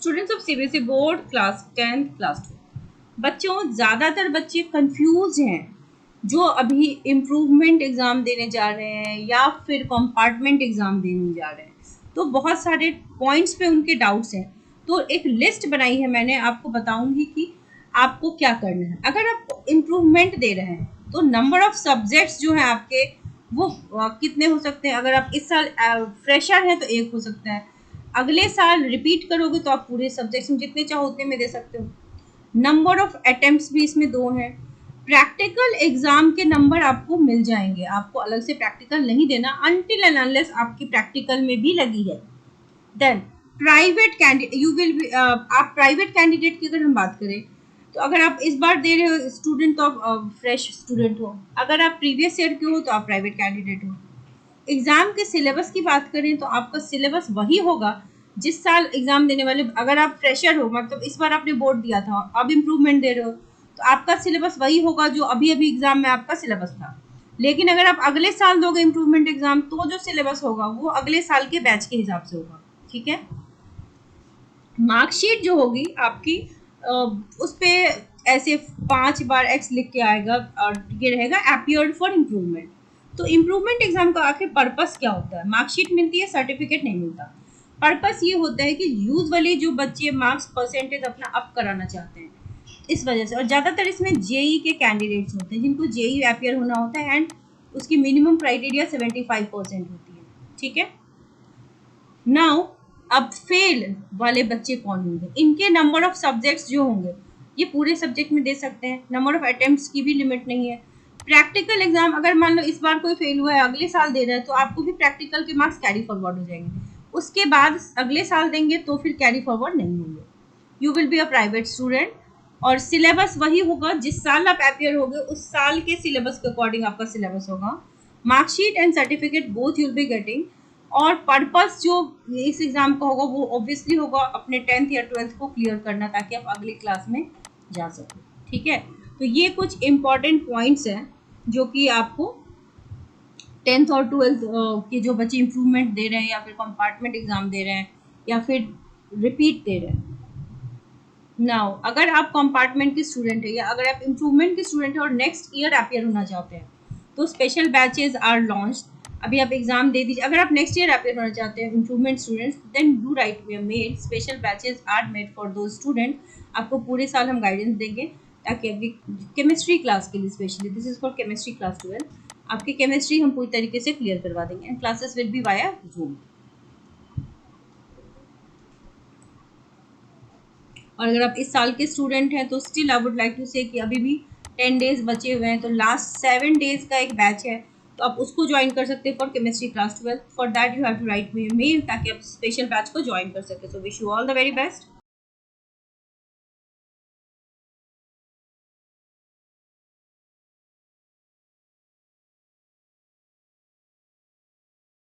Students of CBSE board class 10th class 12, बच्चों ज़्यादातर बच्चे कंफ्यूज हैं जो अभी इम्प्रूवमेंट एग्ज़ाम देने जा रहे हैं या फिर कंपार्टमेंट एग्ज़ाम देने जा रहे हैं, तो बहुत सारे पॉइंट्स पे उनके डाउट्स हैं। तो एक लिस्ट बनाई है मैंने, आपको बताऊंगी कि आपको क्या करना है। अगर आप इम्प्रूवमेंट दे रहे हैं तो नंबर ऑफ सब्जेक्ट्स जो हैं आपके वो कितने हो सकते हैं। अगर आप इस साल फ्रेशर हैं तो एक हो सकता है, अगले साल रिपीट करोगे तो आप पूरे सब्जेक्ट्स में जितने चाहो उतने में दे सकते हो। नंबर ऑफ अटेम्प्ट्स भी इसमें 2 हैं। प्रैक्टिकल एग्जाम के नंबर आपको मिल जाएंगे, आपको अलग से प्रैक्टिकल नहीं देना अनटिल एंड अनलेस आपकी प्रैक्टिकल में भी लगी है। Then private candidate you will be, आप प्राइवेट कैंडिडेट की अगर हम बात करें तो अगर आप इस बार दे रहे हो स्टूडेंट तो आप फ्रेश स्टूडेंट हो, अगर आप प्रीवियस ईयर के हो तो आप प्राइवेट कैंडिडेट हो। एग्जाम के सिलेबस की बात करें तो आपका सिलेबस वही होगा जिस साल एग्जाम देने वाले, अगर आप फ्रेशर हो मतलब इस बार आपने बोर्ड दिया था अब इम्प्रूवमेंट दे रहे हो तो आपका सिलेबस वही होगा जो अभी अभी एग्जाम में आपका सिलेबस था। लेकिन अगर आप अगले साल दोगे इम्प्रूवमेंट एग्जाम तो जो सिलेबस होगा वो अगले साल के बैच के हिसाब से होगा। ठीक है, मार्कशीट जो होगी आपकी उस पर ऐसे 5 बार एक्स लिख के आएगा और ये रहेगा अपीयर्ड फॉर इम्प्रूवमेंट। तो इम्प्रूवमेंट एग्जाम का आखिर पर्पस क्या होता है। मार्कशीट मिलती है, सर्टिफिकेट नहीं मिलता। पर्पस ये होता है कि यूजुअली जो बच्चे मार्क्स परसेंटेज अपना अप कराना चाहते हैं इस वजह से, और ज़्यादातर इसमें जेई के कैंडिडेट्स होते हैं जिनको जेई अपीयर होना होता है एंड उसकी मिनिमम क्राइटेरिया 75% होती है। ठीक है, नाउ अब फेल वाले बच्चे कौन होंगे, इनके नंबर ऑफ सब्जेक्ट्स जो होंगे ये पूरे सब्जेक्ट में दे सकते हैं, नंबर ऑफ अटेम्प्ट्स की भी लिमिट नहीं है। प्रैक्टिकल एग्जाम अगर मान लो इस बार कोई फेल हुआ है अगले साल दे रहा है तो आपको भी प्रैक्टिकल के मार्क्स कैरी फॉरवर्ड हो जाएंगे, उसके बाद अगले साल देंगे तो फिर कैरी फॉरवर्ड नहीं होंगे। You will be a private student और सिलेबस वही होगा जिस साल आप अपियर होगे उस साल के सिलेबस के अकॉर्डिंग आपका सिलेबस होगा। Marksheet and certificate both you'll be getting. और पर्पस जो इस एग्ज़ाम का होगा वो ऑब्वियसली होगा अपने 10th या 12th को क्लियर करना ताकि आप अगली क्लास में जा सकें। ठीक है, तो ये कुछ इम्पॉर्टेंट पॉइंट्स हैं जो कि आपको 10th और 12th के जो बच्चे इम्प्रूवमेंट दे रहे हैं या फिर कंपार्टमेंट एग्ज़ाम दे रहे हैं या फिर रिपीट दे रहे हैं। नाउ अगर आप कंपार्टमेंट के स्टूडेंट है या अगर आप इम्प्रूवमेंट के स्टूडेंट है और नेक्स्ट ईयर अपियर होना चाहते हैं तो स्पेशल बैचेज आर लॉन्च्ड। अभी आप एग्जाम दे दीजिए, अगर आप नेक्स्ट ईयर अपियर होना चाहते हैं improvement students then do write me a mail, special batches are made for those student. आपको पूरे साल हम गाइडेंस देंगे ताकि अभी केमिस्ट्री क्लास के लिए specially, this is for chemistry class 12, आपकी केमिस्ट्री हम पूरी तरीके से क्लियर करवा देंगे and classes will be via Zoom. और अगर आप इस साल के स्टूडेंट हैं तो still I would like to say कि अभी भी 10 डेज बचे हुए हैं, तो लास्ट 7 डेज का एक बैच है तो आप उसको ज्वाइन कर सकते हैं for chemistry class 12। For that you have to write me mail ताकि आप स्पेशल बैच को ज्वाइन कर सके। So wish you all the very best.